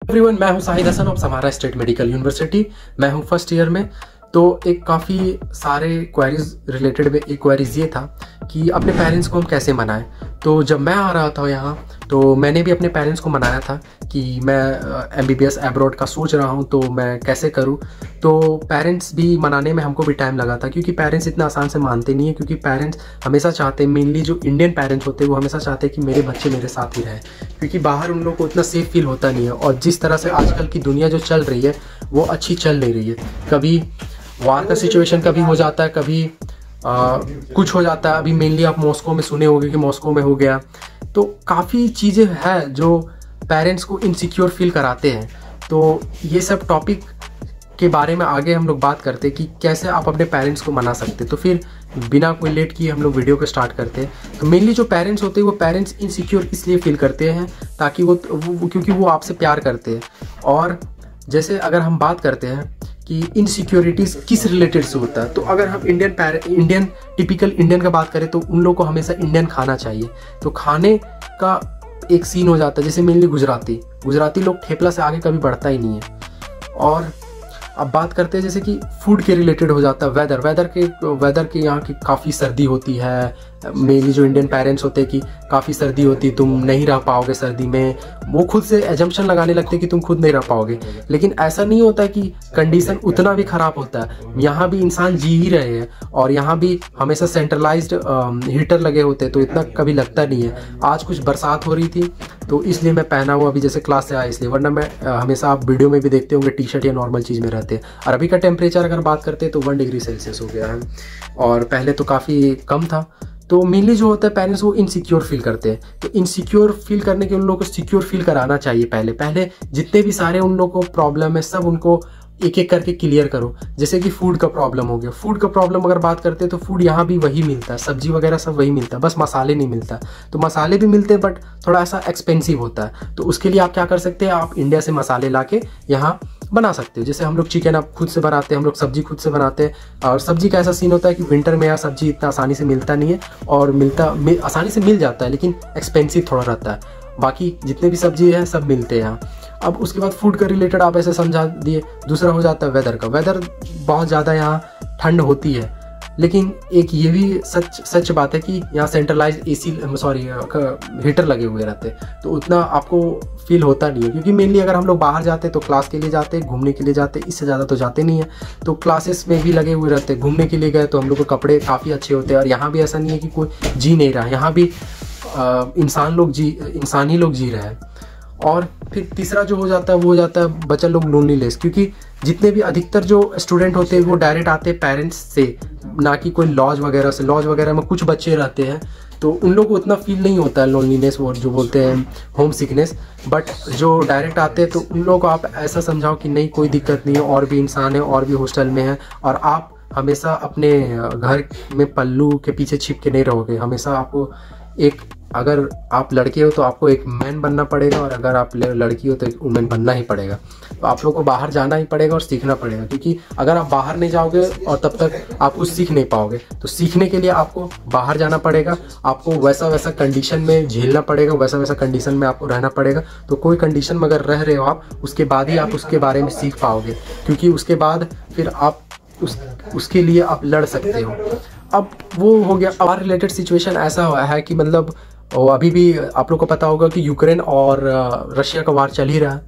Everyone, मैं हूं Sahid Hasan of Samara state medical university. मैं हूं फर्स्ट ईयर में। तो एक काफ़ी सारे क्वेरीज रिलेटेड में एक क्वेरीज ये था कि अपने पेरेंट्स को हम कैसे मनाएं। तो जब मैं आ रहा था यहाँ तो मैंने भी अपने पेरेंट्स को मनाया था कि मैं MBBS अब्रॉड का सोच रहा हूँ, तो मैं कैसे करूँ। तो पेरेंट्स भी मनाने में हमको भी टाइम लगा था, क्योंकि पेरेंट्स इतना आसान से मानते नहीं है। क्योंकि पेरेंट्स हमेशा चाहते हैं, मेनली जो इंडियन पेरेंट्स होते हैं वो हमेशा चाहते हैं कि मेरे बच्चे मेरे साथ ही रहें, क्योंकि बाहर उन लोग को उतना सेफ फील होता नहीं है। और जिस तरह से आजकल की दुनिया जो चल रही है वो अच्छी चल नहीं रही है। कभी वार का सिचुएशन कभी हो जाता है, कभी कुछ हो जाता है। अभी मेनली आप मॉस्को में सुने होंगे कि मॉस्को में हो गया। तो काफ़ी चीज़ें हैं जो पेरेंट्स को इनसिक्योर फील कराते हैं। तो ये सब टॉपिक के बारे में आगे हम लोग बात करते हैं कि कैसे आप अपने पेरेंट्स को मना सकते हैं। तो फिर बिना कोई लेट किए हम लोग वीडियो को स्टार्ट करते हैं। तो मेनली जो पेरेंट्स होते हैं वो पेरेंट्स इनसिक्योर इसलिए फील करते हैं ताकि वो क्योंकि वो आपसे प्यार करते हैं। और जैसे अगर हम बात करते हैं कि इनसिक्योरिटीज़ किस रिलेटेड से होता है, तो अगर हम टिपिकल इंडियन का बात करें तो उन लोगों को हमेशा इंडियन खाना चाहिए। तो खाने का एक सीन हो जाता है, जैसे मेनली गुजराती लोग ठेपला से आगे कभी बढ़ता ही नहीं है। और अब बात करते हैं जैसे कि फूड के रिलेटेड हो जाता है, वेदर के यहाँ की काफ़ी सर्दी होती है। मेनली जो इंडियन पेरेंट्स होते हैं कि काफ़ी सर्दी होती है, तुम नहीं रह पाओगे सर्दी में। वो खुद से एजम्पशन लगाने लगते हैं कि तुम खुद नहीं रह पाओगे, लेकिन ऐसा नहीं होता कि कंडीशन उतना भी ख़राब होता है। यहाँ भी इंसान जी ही रहे हैं और यहाँ भी हमेशा सेंट्रलाइज्ड हीटर लगे होते हैं, तो इतना कभी लगता नहीं है। आज कुछ बरसात हो रही थी तो इसलिए मैं पहना हुआ अभी जैसे क्लास से आया इसलिए, वरना मैं हमेशा आप वीडियो में भी देखते होंगे टी शर्ट या नॉर्मल चीज़ में रहते हैं। और अभी का टेम्परेचर अगर बात करते हैं तो 1 डिग्री सेल्सियस हो गया है, और पहले तो काफ़ी कम था। तो मेनली जो होता है पेरेंट्स वो इनसिक्योर फील करते हैं। तो इनसिक्योर फील करने के उन लोगों को सिक्योर फील कराना चाहिए। पहले जितने भी सारे उन लोगों को प्रॉब्लम है सब उनको एक एक करके क्लियर करो। जैसे कि फूड का प्रॉब्लम हो गया, फूड का प्रॉब्लम अगर बात करते हैं तो फूड यहाँ भी वही मिलता है, सब्जी वगैरह सब वही मिलता है, बस मसाले नहीं मिलता। तो मसाले भी मिलते हैं बट थोड़ा ऐसा एक्सपेंसिव होता है। तो उसके लिए आप क्या कर सकते हैं, आप इंडिया से मसाले ला के यहाँ बना सकते हो। जैसे हम लोग चिकन आप खुद से बनाते हैं, हम लोग सब्जी खुद से बनाते हैं। और सब्जी का ऐसा सीन होता है कि विंटर में यहाँ सब्जी इतना आसानी से मिलता नहीं है, और आसानी से मिल जाता है लेकिन एक्सपेंसिव थोड़ा रहता है। बाकी जितने भी सब्जी है सब मिलते हैं यहाँ। अब उसके बाद फूड का रिलेटेड आप ऐसे समझा दिए। दूसरा हो जाता है वेदर बहुत ज़्यादा यहाँ ठंड होती है, लेकिन एक ये भी सच बात है कि यहाँ सेंट्रलाइज हीटर लगे हुए रहते हैं, तो उतना आपको फील होता नहीं है। क्योंकि मेनली अगर हम लोग बाहर जाते हैं तो क्लास के लिए जाते हैं, घूमने के लिए जाते हैं, इससे ज़्यादा तो जाते नहीं है। तो क्लासेस में भी लगे हुए रहते हैं, घूमने के लिए गए तो हम लोग को कपड़े काफ़ी अच्छे होते हैं। और यहाँ भी ऐसा नहीं है कि कोई जी नहीं रहा, यहाँ भी इंसान ही लोग जी रहे हैं। और फिर तीसरा जो हो जाता है वो हो जाता है बच्चा लोग लोनलीनेस, क्योंकि जितने भी अधिकतर जो स्टूडेंट होते हैं वो डायरेक्ट आते हैं पेरेंट्स से, ना कि कोई लॉज वगैरह से। लॉज वगैरह में कुछ बच्चे रहते हैं तो उन लोगों को उतना फील नहीं होता है लोनलीनेस, वो जो बोलते हैं होम सिकनेस। बट जो डायरेक्ट आते हैं तो उन लोगों को आप ऐसा समझाओ कि नहीं कोई दिक्कत नहीं है, और भी इंसान है, और भी हॉस्टल में है। और आप हमेशा अपने घर में पल्लू के पीछे छिप के नहीं रहोगे। हमेशा आपको अगर आप लड़के हो तो आपको एक मैन बनना पड़ेगा, और अगर आप लड़की हो तो एक वुमेन बनना ही पड़ेगा। तो आप लोगों को बाहर जाना ही पड़ेगा और सीखना पड़ेगा, क्योंकि अगर आप बाहर नहीं जाओगे और तब तक आप कुछ सीख नहीं पाओगे। तो सीखने के लिए आपको बाहर जाना पड़ेगा, आपको वैसा कंडीशन में झेलना पड़ेगा, वैसा कंडीशन में आपको रहना पड़ेगा। तो कोई कंडीशन में अगर रह रहे हो आप, उसके बाद ही आप उसके बारे में सीख पाओगे, क्योंकि उसके बाद फिर आप उसके लिए आप लड़ सकते हो। अब वो हो गया। और रिलेटेड सिचुएशन ऐसा हुआ है कि मतलब अभी भी आप लोग को पता होगा कि यूक्रेन और रशिया का वार चल ही रहा है,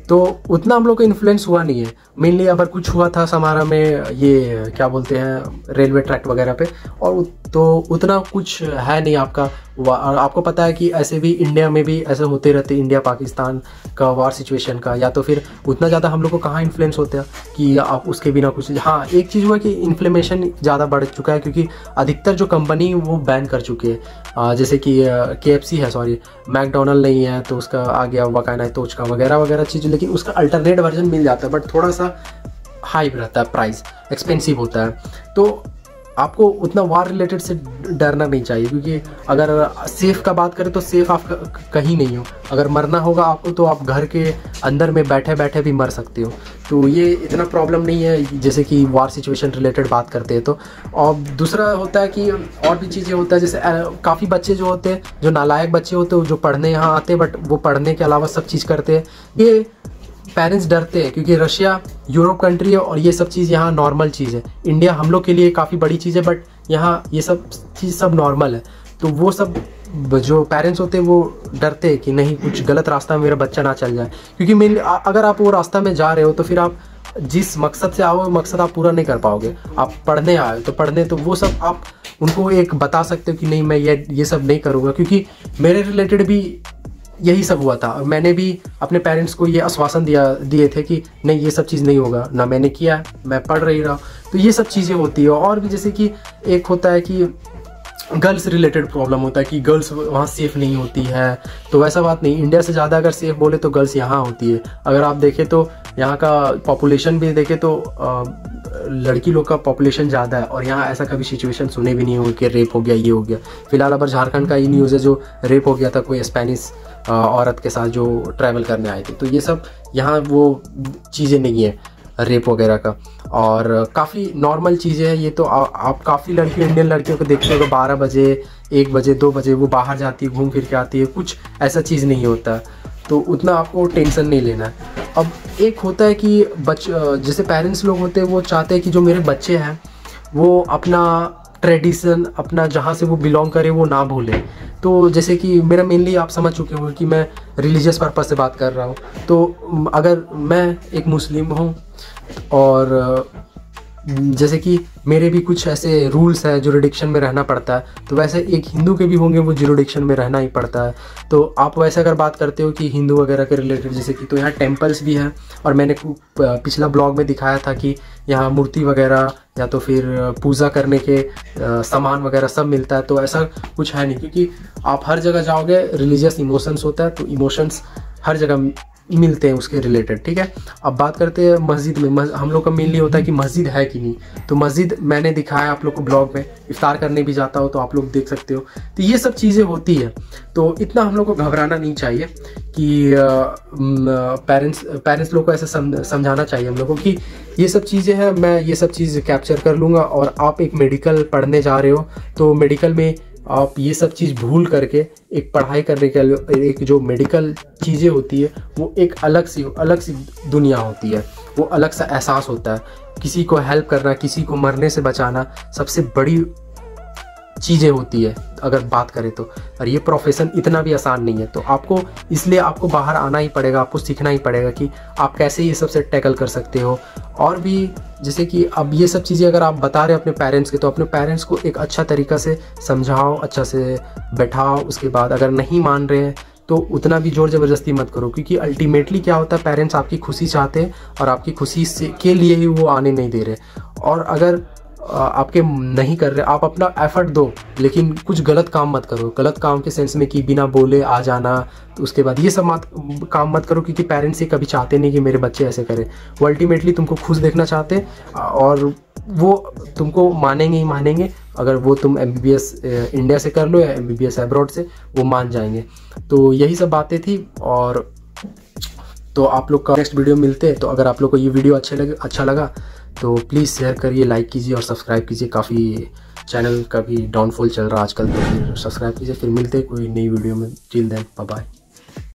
तो उतना हम लोग को इन्फ्लुएंस हुआ नहीं है। मेनली अगर कुछ हुआ था समारा में, ये क्या बोलते हैं रेलवे ट्रैक वगैरह पे, और तो उतना कुछ है नहीं आपका। और आपको पता है कि ऐसे भी इंडिया में भी ऐसे होते रहते, इंडिया पाकिस्तान का वार सिचुएशन का, या तो फिर उतना ज़्यादा हम लोग को कहाँ इन्फ्लुएंस होता है कि आप उसके बिना कुछ। हाँ, एक चीज़ हुआ कि इन्फ्लेमेशन ज़्यादा बढ़ चुका है, क्योंकि अधिकतर जो कंपनी वो बैन कर चुके हैं। जैसे कि KFC है, मैकडोनल्ड नहीं है तो उसका आ गया वकाना तोचका वगैरह चीज़, लेकिन उसका अल्टरनेट वर्जन मिल जाता है, बट थोड़ा सा हाई रहता है, प्राइस एक्सपेंसिव होता है। तो आपको उतना वार रिलेटेड से डरना नहीं चाहिए, क्योंकि अगर सेफ़ का बात करें तो सेफ़ आप कहीं नहीं हो। अगर मरना होगा आपको तो आप घर के अंदर में बैठे बैठे भी मर सकते हो। तो ये इतना प्रॉब्लम नहीं है जैसे कि वार सिचुएशन रिलेटेड बात करते हैं तो। और दूसरा होता है कि और भी चीज़ें होता है, जैसे काफ़ी बच्चे जो होते हैं, जो नालायक बच्चे होते हैं, जो पढ़ने यहाँ आते हैं बट वो पढ़ने के अलावा सब चीज़ करते हैं। ये पेरेंट्स डरते हैं क्योंकि रशिया यूरोप कंट्री है और ये सब चीज़ यहाँ नॉर्मल चीज़ है। इंडिया हम लोग के लिए काफ़ी बड़ी चीज़ है, बट यहाँ ये सब चीज़ सब नॉर्मल है। तो वो सब जो पेरेंट्स होते हैं वो डरते हैं कि नहीं कुछ गलत रास्ता में मेरा बच्चा ना चल जाए, क्योंकि मेन अगर आप वो रास्ता में जा रहे हो तो फिर आप जिस मकसद से आओ मकसद आप पूरा नहीं कर पाओगे। आप पढ़ने आए तो पढ़ने, तो वो सब आप उनको एक बता सकते हो कि नहीं मैं ये सब नहीं करूँगा, क्योंकि मेरे रिलेटेड भी यही सब हुआ था। मैंने भी अपने पेरेंट्स को ये आश्वासन दिए थे कि नहीं ये सब चीज़ नहीं होगा, ना मैंने किया, मैं पढ़ रही रहा। तो ये सब चीज़ें होती है। और भी जैसे कि एक होता है कि गर्ल्स रिलेटेड प्रॉब्लम होता है कि गर्ल्स वहाँ सेफ़ नहीं होती है। तो वैसा बात नहीं, इंडिया से ज़्यादा अगर सेफ़ बोले तो गर्ल्स यहाँ होती है। अगर आप देखें तो यहाँ का पॉपुलेशन भी देखें तो लड़की लोग का पॉपुलेशन ज़्यादा है, और यहाँ ऐसा कभी सिचुएशन सुने भी नहीं होगी कि रेप हो गया, ये हो गया। फिलहाल अबर झारखंड का ये न्यूज़ है जो रेप हो गया था कोई स्पेनिश औरत के साथ जो ट्रैवल करने आए थे। तो ये सब यहाँ वो चीज़ें नहीं है रेप वगैरह का, और काफ़ी नॉर्मल चीज़ें हैं ये। तो आप काफ़ी लड़कियों, इंडियन लड़कियों को देखते हो 12 बजे 1 बजे 2 बजे वो बाहर जाती है, घूम फिर के आती है, कुछ ऐसा चीज़ नहीं होता। तो उतना आपको टेंशन नहीं लेना है। अब एक होता है कि जैसे पेरेंट्स लोग होते हैं वो चाहते हैं कि जो मेरे बच्चे हैं वो अपना ट्रेडिशन, अपना जहाँ से वो बिलोंग करे वो ना भूलें। तो जैसे कि मेरा मेनली आप समझ चुके होंगे कि मैं रिलीजियस पर्पस से बात कर रहा हूँ। तो अगर मैं एक मुस्लिम हूँ और जैसे कि मेरे भी कुछ ऐसे रूल्स हैं, जुरिडिक्शन में रहना पड़ता है, तो वैसे एक हिंदू के भी होंगे वो जुरिडिक्शन में रहना ही पड़ता है। तो आप वैसे अगर बात करते हो कि हिंदू वगैरह के रिलेटेड, जैसे कि तो यहाँ टेम्पल्स भी हैं, और मैंने पिछला ब्लॉग में दिखाया था कि यहाँ मूर्ति वगैरह या तो फिर पूजा करने के सामान वगैरह सब मिलता है। तो ऐसा कुछ है नहीं, क्योंकि आप हर जगह जाओगे रिलीजियस इमोशंस होता है, तो इमोशंस हर जगह मिलते हैं उसके रिलेटेड। ठीक है, अब बात करते हैं मस्जिद में। हम लोग का मेनली होता है कि मस्जिद है कि नहीं। तो मस्जिद मैंने दिखाया आप लोग को ब्लॉग में, इफ्तार करने भी जाता हो तो आप लोग देख सकते हो। तो ये सब चीज़ें होती है, तो इतना हम लोग को घबराना नहीं चाहिए कि पेरेंट्स लोग को ऐसे समझाना चाहिए हम लोगों को कि ये सब चीज़ें हैं, मैं ये सब चीज़ कैप्चर कर लूँगा। और आप एक मेडिकल पढ़ने जा रहे हो तो मेडिकल में आप ये सब चीज़ भूल करके एक पढ़ाई करने के लिए, एक जो मेडिकल चीज़ें होती है वो एक अलग सी दुनिया होती है, वो अलग सा एहसास होता है। किसी को हेल्प करना, किसी को मरने से बचाना सबसे बड़ी चीज़ें होती है अगर बात करें तो। और ये प्रोफेशन इतना भी आसान नहीं है, तो इसलिए आपको बाहर आना ही पड़ेगा, आपको सीखना ही पड़ेगा कि आप कैसे ये सब से टैकल कर सकते हो। और भी जैसे कि अब ये सब चीज़ें अगर आप बता रहे हो अपने पेरेंट्स के, तो अपने पेरेंट्स को एक अच्छा तरीक़ा से समझाओ, अच्छा से बैठाओ। उसके बाद अगर नहीं मान रहे हैं तो उतना भी जोर ज़बरदस्ती मत करो, क्योंकि अल्टीमेटली क्या होता है, पेरेंट्स आपकी खुशी चाहते हैं और आपकी खुशी के लिए ही वो आने नहीं दे रहे। और अगर आपके नहीं कर रहे, आप अपना एफर्ट दो, लेकिन कुछ गलत काम मत करो। गलत काम के सेंस में कि बिना बोले आ जाना, तो उसके बाद ये सब काम मत करो, क्योंकि पेरेंट्स ये कभी चाहते नहीं कि मेरे बच्चे ऐसे करें। वो अल्टीमेटली तुमको खुश देखना चाहते हैं, और वो तुमको मानेंगे ही मानेंगे। अगर वो तुम MBBS इंडिया से कर लो या MBBS अब्रॉड से, वो मान जाएंगे। तो यही सब बातें थी। और तो आप लोग का नेक्स्ट वीडियो मिलते हैं। तो अगर आप लोग को ये वीडियो अच्छा लगा तो प्लीज़ शेयर करिए, लाइक कीजिए और सब्सक्राइब कीजिए। काफ़ी चैनल का भी डाउनफॉल चल रहा है आजकल, तो फिर सब्सक्राइब कीजिए। फिर मिलते हैं कोई नई वीडियो में। Till then bye bye.